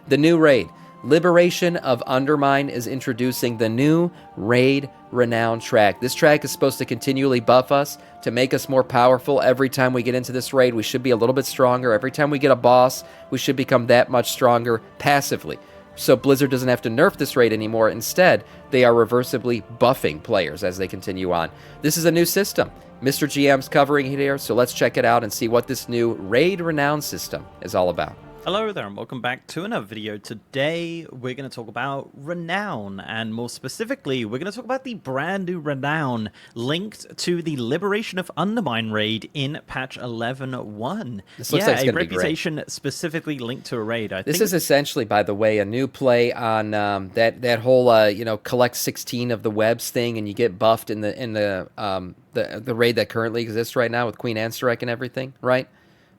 The new raid. Liberation of Undermine is introducing the new Raid Renown track. This track is supposed to continually buff us to make us more powerful. Every time we get into this raid, we should be a little bit stronger. Every time we get a boss, we should become that much stronger passively. So Blizzard doesn't have to nerf this raid anymore. Instead, they are reversibly buffing players as they continue on. This is a new system. Mr. GM's covering it here, so let's check it out and see what this new Raid Renown system is all about. Hello there and welcome back to another video. Today we're going to talk about Renown, and more specifically we're going to talk about the brand new Renown linked to the Liberation of Undermine raid in patch 11.1. This looks like it's a gonna be great. reputation specifically linked to a raid. This is essentially, by the way, a new play on that whole collect 16 of the webs thing, and you get buffed in the raid that currently exists right now with Queen Ansarek and everything, right?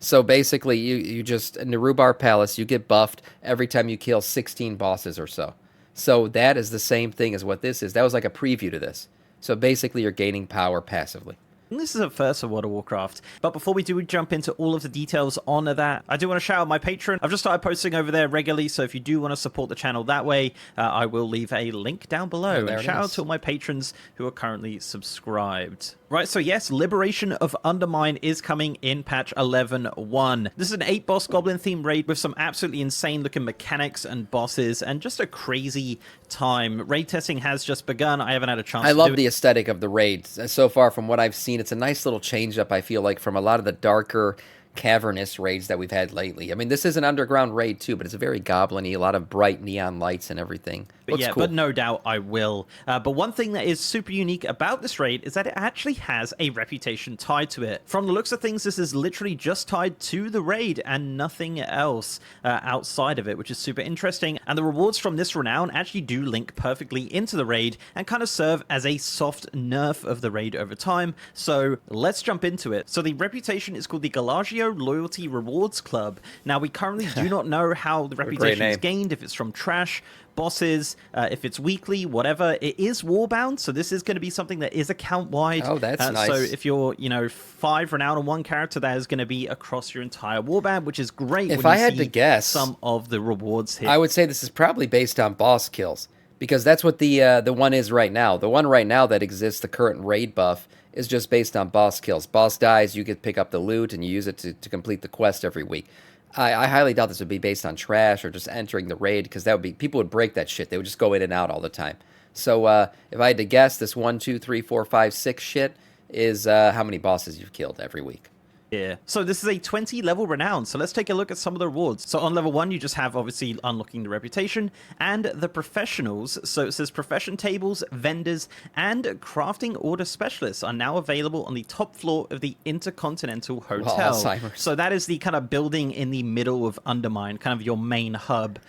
So basically, you just, in the Rhubarb Palace, you get buffed every time you kill 16 bosses or so. So that is the same thing as what this is. That was like a preview to this. So basically, you're gaining power passively. This is a first of World of Warcraft. But before we do jump into all of the details on that, I do want to shout out my Patreon. I've just started posting over there regularly, so if you do want to support the channel that way, I will leave a link down below. And shout out to all my patrons who are currently subscribed. Right, so yes, Liberation of Undermine is coming in patch 11.1. This is an 8-boss goblin-themed raid with some absolutely insane-looking mechanics and bosses, and just a crazy time. Raid testing has just begun. I haven't had a chance to do it. I love the aesthetic of the raid. So far, from what I've seen, it's a nice little change-up, I feel like, from a lot of the darker, cavernous raids that we've had lately. I mean, this is an underground raid too, but it's very goblin-y, a lot of bright neon lights and everything. Looks cool. But no doubt I will. But one thing that is super unique about this raid is that it actually has a reputation tied to it. From the looks of things, this is literally just tied to the raid and nothing else outside of it, which is super interesting. And the rewards from this Renown actually do link perfectly into the raid and kind of serve as a soft nerf of the raid over time. So let's jump into it. So the reputation is called the Galagio Loyalty Rewards Club. Now, we currently do not know how the reputation is gained, if it's from trash, bosses, if it's weekly, whatever. It is warbound, so this is going to be something that is account-wide. Oh, that's nice. So if you're, 5 Renown on one character, that is going to be across your entire warband, which is great. If I had to guess, some of the rewards here, I would say this is probably based on boss kills, because that's what the one is right now. The one right now that exists, the current raid buff, is just based on boss kills. Boss dies, you get to pick up the loot, and you use it to complete the quest every week. I highly doubt this would be based on trash or just entering the raid, because that would be, people would break that shit. They would just go in and out all the time. So if I had to guess, this 1, 2, 3, 4, 5, 6 shit is how many bosses you've killed every week. Yeah. So this is a 20 level Renown. So let's take a look at some of the rewards. So on level 1, you just have obviously unlocking the reputation and the professionals. So it says profession tables, vendors, and crafting order specialists are now available on the top floor of the Intercontinental Hotel. Alzheimer's. So that is the kind of building in the middle of Undermine, kind of your main hub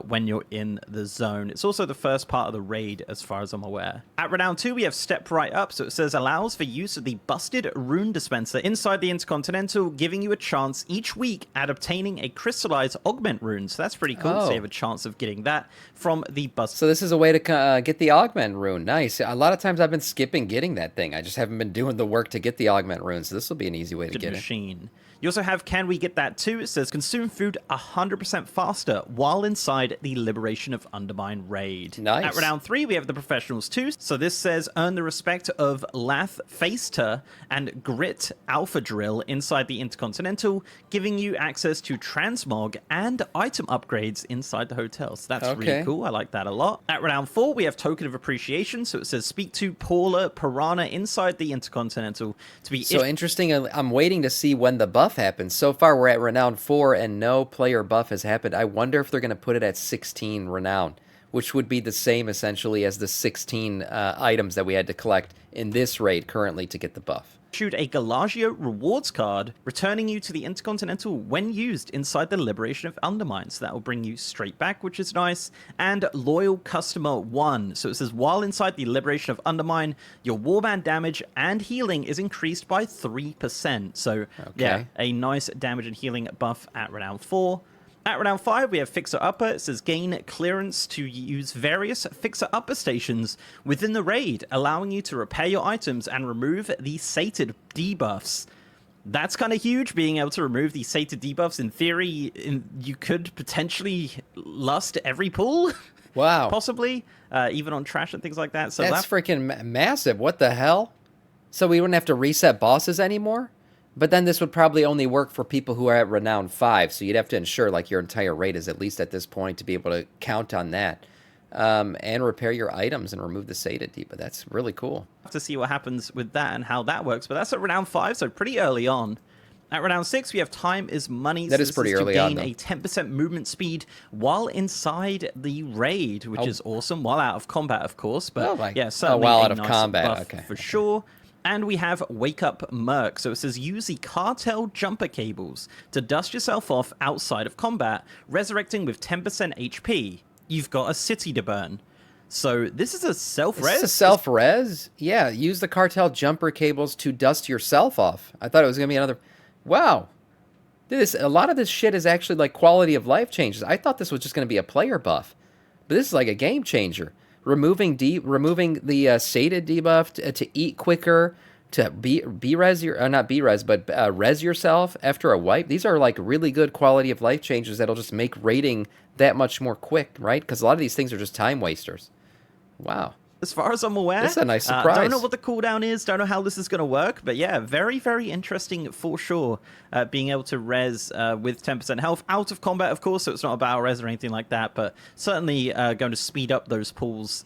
when you're in the zone. It's also the first part of the raid as far as I'm aware. At Renown 2, we have Step Right Up. So it says allows for use of the Busted Rune Dispenser inside the Intercontinental, giving you a chance each week at obtaining a crystallized augment rune. So that's pretty cool. So you have a chance of getting that from the bus. So this is a way to get the augment rune. Nice. A lot of times I've been skipping getting that thing. I just haven't been doing the work to get the augment rune. So this will be an easy way to get it. You also have Can We Get That Too? It says consume food 100% faster while inside the Liberation of Undermine raid. Nice. At Renown 3, we have the professionals too. So this says earn the respect of Lath Facer and Grit Alpha Drill inside the Intercontinental, giving you access to transmog and item upgrades inside the hotel. So that's really cool. I like that a lot. At Renown 4, we have Token of Appreciation. So it says speak to Paula Piranha inside the Intercontinental to be... So interesting. I'm waiting to see when the buff happens. So far, we're at Renown 4, and no player buff has happened. I wonder if they're going to put it at 16 Renown, which would be the same, essentially, as the 16 items that we had to collect in this raid currently to get the buff. Issued a Galagio rewards card, returning you to the Intercontinental when used inside the Liberation of Undermine. So that will bring you straight back, which is nice. And Loyal Customer 1. So it says, while inside the Liberation of Undermine, your warband damage and healing is increased by 3%. So, yeah, a nice damage and healing buff at Renown 4. At Renown 5, we have Fixer Upper. It says gain clearance to use various Fixer Upper stations within the raid, allowing you to repair your items and remove the sated debuffs. That's kind of huge, being able to remove these sated debuffs. In theory, you could potentially lust every pool, Wow. possibly, even on trash and things like that. So That's freaking massive. What the hell? So we wouldn't have to reset bosses anymore? But then this would probably only work for people who are at Renown 5, so you'd have to ensure like your entire raid is at least at this point to be able to count on that. And repair your items and remove the sated debuff. That's really cool. to see what happens with that and how that works. But that's at Renown 5, so pretty early on. At Renown 6, we have Time is Money. That is pretty early on, to though. gain a 10% movement speed while inside the raid, which is awesome. While out of combat, of course. But yeah, certainly while a out of nice combat, buff okay. for sure. And we have Wake Up Merc. So it says use the cartel jumper cables to dust yourself off outside of combat, resurrecting with 10% HP. You've got a city to burn. So this is a self-res? This is a self-res? Yeah, use the cartel jumper cables to dust yourself off. I thought it was going to be another... Wow. A lot of this shit is actually like quality of life changes. I thought this was just going to be a player buff. But this is like a game changer. Removing the sated debuff to eat quicker, to res your not res but res yourself after a wipe. These are like really good quality of life changes that'll just make raiding that much more quick, right? Because a lot of these things are just time wasters. Wow. As far as I'm aware. That's a nice surprise. Don't know what the cooldown is, don't know how this is going to work, but yeah, very, very interesting for sure. Being able to res with 10% health out of combat, of course, so it's not a battle res or anything like that, but certainly going to speed up those pulls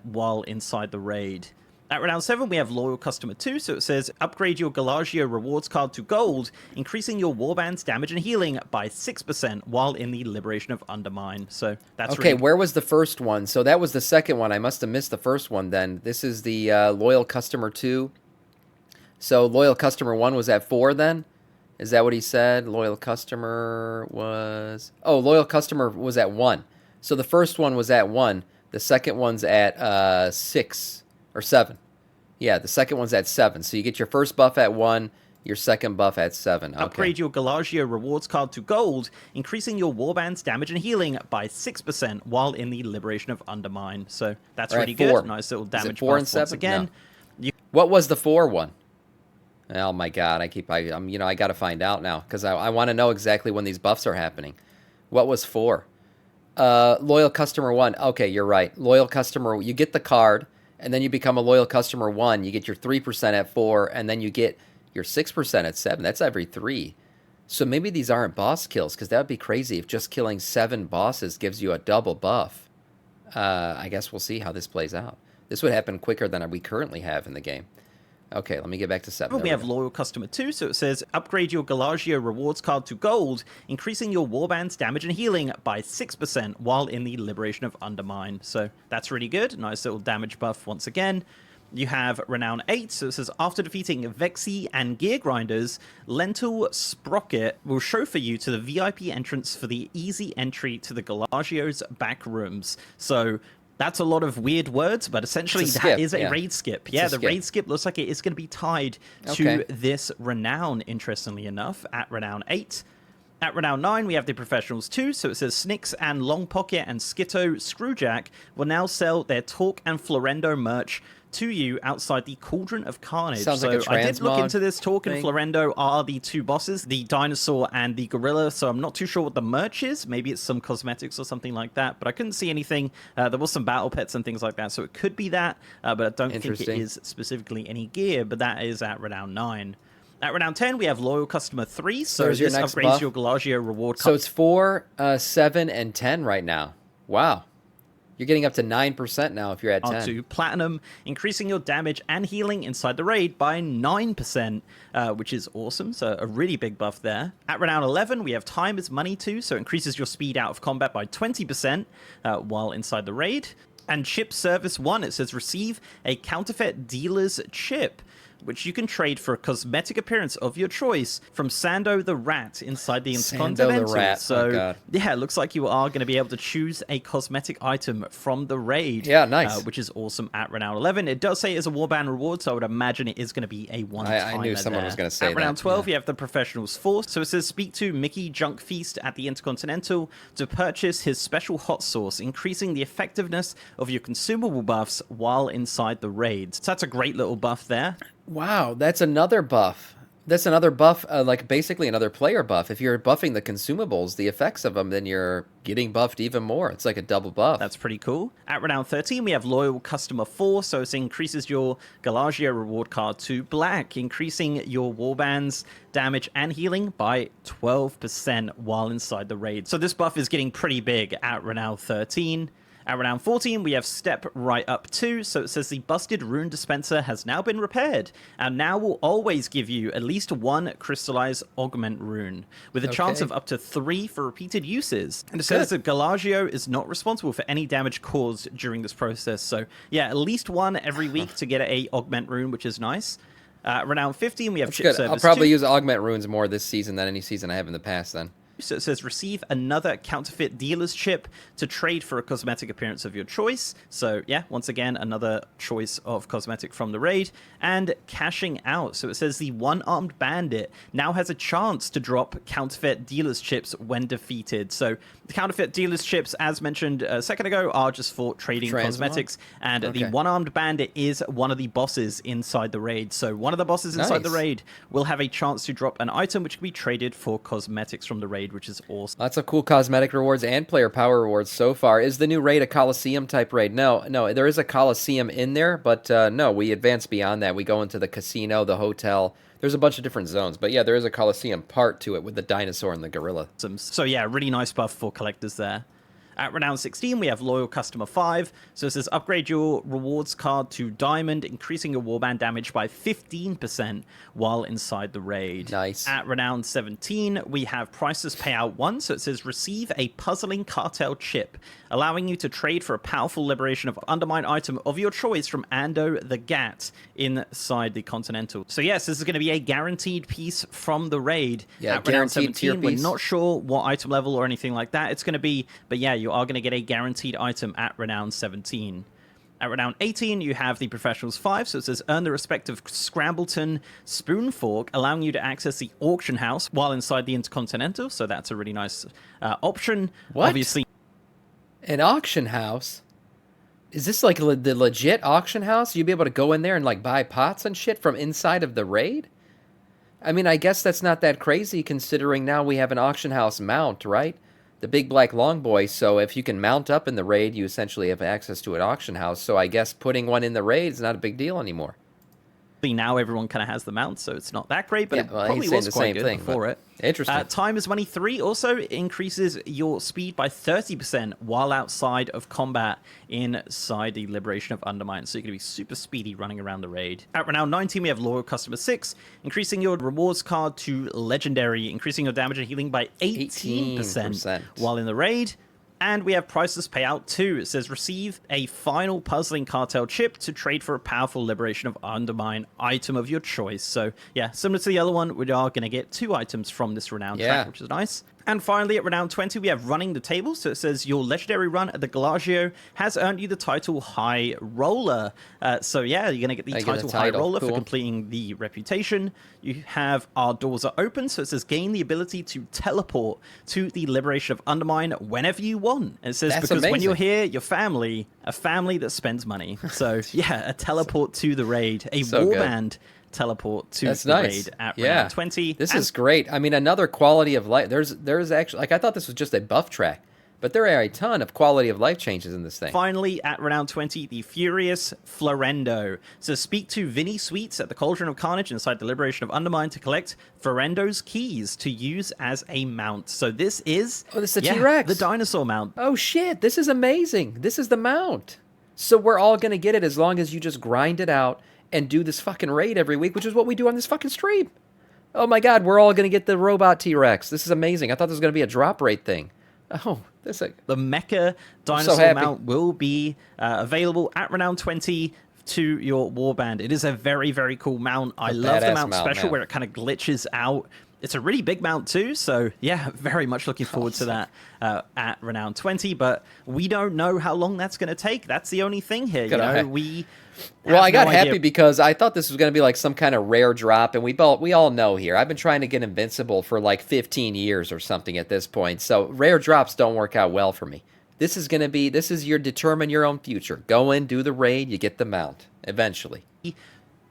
while inside the raid. At Renown 7, we have Loyal Customer 2, so it says, upgrade your Galagio rewards card to gold, increasing your warband's damage and healing by 6% while in the Liberation of Undermine. So that's okay, really... where was the first one? So that was the second one. I must have missed the first one then. This is the Loyal Customer 2. So Loyal Customer 1 was at 4 then? Is that what he said? Loyal Customer was... Oh, Loyal Customer was at 1. So the first one was at 1. The second one's at 6 or 7. Yeah, the second one's at 7. So you get your first buff at 1, your second buff at 7. Okay. Upgrade your Galagio rewards card to gold, increasing your warband's damage and healing by 6% while in the Liberation of Undermine. So that's really good. Nice little damage buff once again. No. What was the 4 one? Oh my god, I got to find out now because I want to know exactly when these buffs are happening. What was 4? Loyal Customer 1. Okay, you're right. Loyal Customer, you get the card. And then you become a Loyal Customer 1. You get your 3% at 4, and then you get your 6% at 7. That's every 3. So maybe these aren't boss kills, because that would be crazy if just killing 7 bosses gives you a double buff. I guess we'll see how this plays out. This would happen quicker than we currently have in the game. Okay, let me get back to 7. We have Loyal Customer 2, so it says, upgrade your Galagio rewards card to gold, increasing your warband's damage and healing by 6% while in the Liberation of Undermine. So that's really good. Nice little damage buff once again. You have Renown 8, so it says, after defeating Vexy and Gear Grinders, Lentil Sprocket will chauffeur you to the VIP entrance for the easy entry to the Galagio's back rooms. So... that's a lot of weird words, but essentially that is a raid skip. Yeah, the raid skip looks like it is going to be tied to this Renown, interestingly enough, at Renown 8. At Renown 9, we have the Professionals 2, so it says Snicks and Long Pocket and Skitto Screwjack will now sell their Torque and Florendo merch to you outside the Cauldron of Carnage. Sounds like a I did look into this. Torque thing. and Florendo are the 2 bosses, the dinosaur and the gorilla, so I'm not too sure what the merch is. Maybe it's some cosmetics or something like that, but I couldn't see anything. There was some battle pets and things like that, so it could be that, but I don't think it is specifically any gear, but that is at Renown 9. At Renown 10, we have Loyal Customer 3, so this upgrades your Galagio reward card. So it's 4, 7, and 10 right now. Wow. You're getting up to 9% now if you're at 10. To Platinum, increasing your damage and healing inside the raid by 9%, which is awesome. So a really big buff there. At Renown 11, we have Time is Money 2, so it increases your speed out of combat by 20% while inside the raid. And Chip Service 1, it says receive a counterfeit dealer's chip, which you can trade for a cosmetic appearance of your choice from Sando the Rat inside the Intercontinental. Sando the Rat. So, yeah, it looks like you are going to be able to choose a cosmetic item from the raid. Yeah, nice. Which is awesome at Renown 11. It does say it's a warband reward, so I would imagine it is going to be a one-timer. I knew someone was going to say that. At Renown 12, you have the Professionals Force. So it says speak to Mickey Junk Feast at the Intercontinental to purchase his special hot sauce, increasing the effectiveness of your consumable buffs while inside the raid. So that's a great little buff there. Wow, that's another buff. That's another buff, like basically another player buff. If you're buffing the consumables, the effects of them, then you're getting buffed even more. It's like a double buff. That's pretty cool. At renown 13, we have Loyal Customer 4, so it increases your Galagio reward card to black, increasing your warband's damage and healing by 12% while inside the raid. So this buff is getting pretty big at renown 13. At renown 14, we have Step Right Up 2, so it says the busted rune dispenser has now been repaired, and now will always give you at least one crystallized augment rune, with a chance of up to 3 for repeated uses. And it says that Galagio is not responsible for any damage caused during this process, so yeah, at least one every week to get a augment rune, which is nice. Renown 15, we have That's Chip good. Service I'll probably 2. use augment runes more this season than any season I have in the past then. So it says receive another counterfeit dealer's chip to trade for a cosmetic appearance of your choice. So yeah, once again, another choice of cosmetic from the raid. And cashing out. So it says the one-armed bandit now has a chance to drop counterfeit dealer's chips when defeated. So the counterfeit dealer's chips, as mentioned a second ago, are just for trading cosmetics. And the one-armed bandit is one of the bosses inside the raid. So one of the bosses inside the raid will have a chance to drop an item which can be traded for cosmetics from the raid, which is awesome. Lots of cool cosmetic rewards and player power rewards so far. Is the new raid a Coliseum type raid? No, there is a Coliseum in there, but no, we advance beyond that. We go into the casino, the hotel. There's a bunch of different zones, but yeah, there is a Coliseum part to it with the dinosaur and the gorilla. So yeah, really nice buff for collectors there. At renown 16, we have Loyal Customer 5. So it says upgrade your rewards card to Diamond, increasing your warband damage by 15% while inside the raid. Nice. At renown 17, we have Priceless Payout 1. So it says receive a Puzzling Cartel chip, allowing you to trade for a powerful Liberation of Undermine item of your choice from Ando the Gat inside the Continental. So yes, this is going to be a guaranteed piece from the raid. Yeah, at renown guaranteed 17, tier we're piece. not sure what item level or anything like that it's going to be, but yeah, you are going to get a guaranteed item at renown 17. At renown 18, you have the Professionals 5, so it says earn the respect of Scrambleton Spoon Fork, allowing you to access the auction house while inside the Intercontinental, so that's a really nice option. What? Obviously, An auction house? Is this like the legit auction house? You'd be able to go in there and like buy pots and shit from inside of the raid? I mean, I guess that's not that crazy considering now we have an auction house mount, right? The big black long boy, so if you can mount up in the raid, you essentially have access to an auction house, so I guess putting one in the raid is not a big deal anymore. now everyone kind of has the mount, so it's not that great, but Yeah, it well, probably he's saying was the quite same good thing, before it. Interesting. Time is Money 3 also increases your speed by 30% while outside of combat inside the Liberation of Undermine, so you're going to be super speedy running around the raid. At renown 19, we have Loyal Customer 6, increasing your rewards card to Legendary, increasing your damage and healing by 18% while in the raid. And we have Priceless Payout 2. It says receive a final Puzzling Cartel chip to trade for a powerful Liberation of Undermine item of your choice. So yeah, similar to the other one, we are going to get 2 items from this renowned track, which is nice. And finally, at renown 20, we have Running the Table. So it says your legendary run at the Galagio has earned you the title High Roller. So yeah, you're going to get the title High Roller for completing the reputation. You have Our Doors Are Open. So it says gain the ability to teleport to the Liberation of Undermine whenever you want. And it says because when you're here, your family, a family that spends money. So yeah, a teleport to the raid, a warband teleport to the raid at renown 20. This is great. I mean, another quality of life. There's actually, like, I thought this was just a buff track, but there are a ton of quality of life changes in this thing. Finally, at renown 20, the Furious Florendo. So speak to Vinny Sweets at the Cauldron of Carnage inside the Liberation of Undermine to collect Florendo's keys to use as a mount. So this is... Oh, this is the T-Rex. The dinosaur mount. Oh, shit. This is amazing. This is the mount. So we're all going to get it as long as you just grind it out and do this fucking raid every week, which is what we do on this fucking stream. Oh my god, we're all going to get the robot T-Rex. This is amazing. I thought this was going to be a drop rate thing. Oh, this is... The Mecha Dinosaur mount will be available at renown 20 to your warband. It is a very, very cool mount. I love the mount special where it kind of glitches out. It's a really big mount too, so yeah, very much looking forward to that at renown 20, but we don't know how long that's going to take. That's the only thing here. You know, well, I got happy because I thought this was going to be like some kind of rare drop, and we all know here. I've been trying to get Invincible for like 15 years or something at this point, so rare drops don't work out well for me. This is your determine your own future. Go in, do the raid, you get the mount eventually.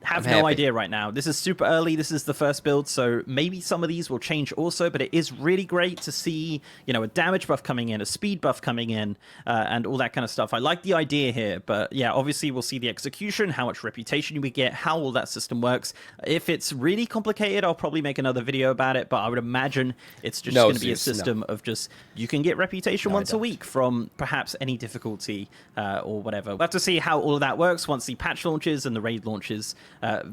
have I'm no happy. idea right now. This is super early. This is the first build, so maybe some of these will change also, but it is really great to see, you know, a damage buff coming in, a speed buff coming in, and all that kind of stuff. I like the idea here, but yeah, obviously we'll see the execution, how much reputation we get, how all that system works. If it's really complicated, I'll probably make another video about it, but I would imagine it's just going to be a system of just, you can get reputation once a week from perhaps any difficulty or whatever. We'll have to see how all of that works once the patch launches and the raid launches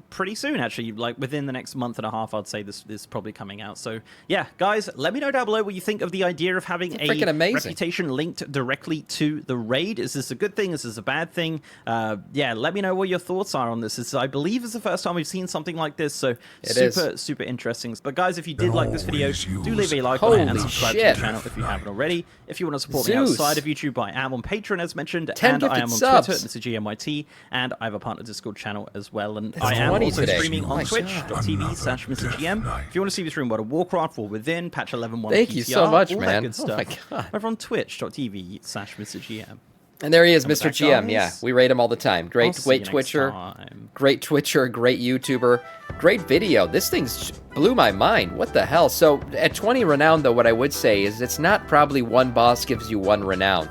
pretty soon, actually, like within the next month and a half. I'd say this is probably coming out. So yeah, guys, let me know down below what you think of the idea of having a reputation linked directly to the raid. Is this a good thing? Is this a bad thing? Yeah, let me know what your thoughts are on this. I believe it's the first time we've seen something like this, so super interesting. But guys, if you did like this video, do leave a like on it and subscribe to the channel if you haven't already. If you want to support me outside of YouTube, I am on Patreon, as mentioned, and I am on Twitter, Mr. GMYT, and I have a partner Discord channel as well. And I am also streaming on twitch.tv/MrGM. If you want to see me stream World of Warcraft, War Within, patch 11.1 Thank PTR, you so much, all man. that good stuff, oh my God. over on twitch.tv/MrGM. And there he is, And Mr. GM. Yeah, we rate him all the time. Great Twitcher, great Twitcher, great YouTuber, great video. This thing's blew my mind. What the hell? So at 20 renown, though, what I would say is it's not probably one boss gives you 1 renown.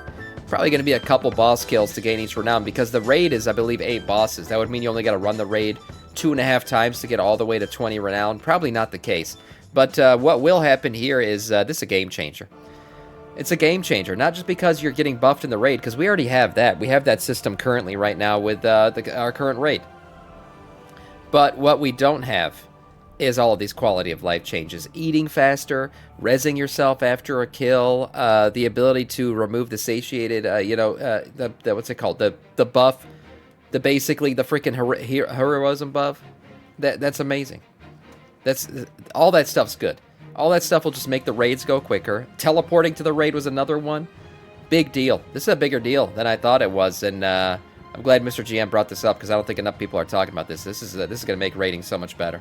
Probably going to be a couple boss kills to gain each renown, because the raid is, I believe, 8 bosses. That would mean you only got to run the raid 2.5 times to get all the way to 20 renown. Probably not the case. But what will happen here is this is a game changer. It's a game changer, not just because you're getting buffed in the raid, because we already have that. We have that system currently right now with our current raid. But what we don't have is all of these quality of life changes. Eating faster, rezzing yourself after a kill, the ability to remove the satiated, the what's it called? The buff, basically the freaking heroism buff. That's amazing. All that stuff's good. All that stuff will just make the raids go quicker. Teleporting to the raid was another one. Big deal. This is a bigger deal than I thought it was, and I'm glad Mr. GM brought this up, because I don't think enough people are talking about this. This is going to make raiding so much better.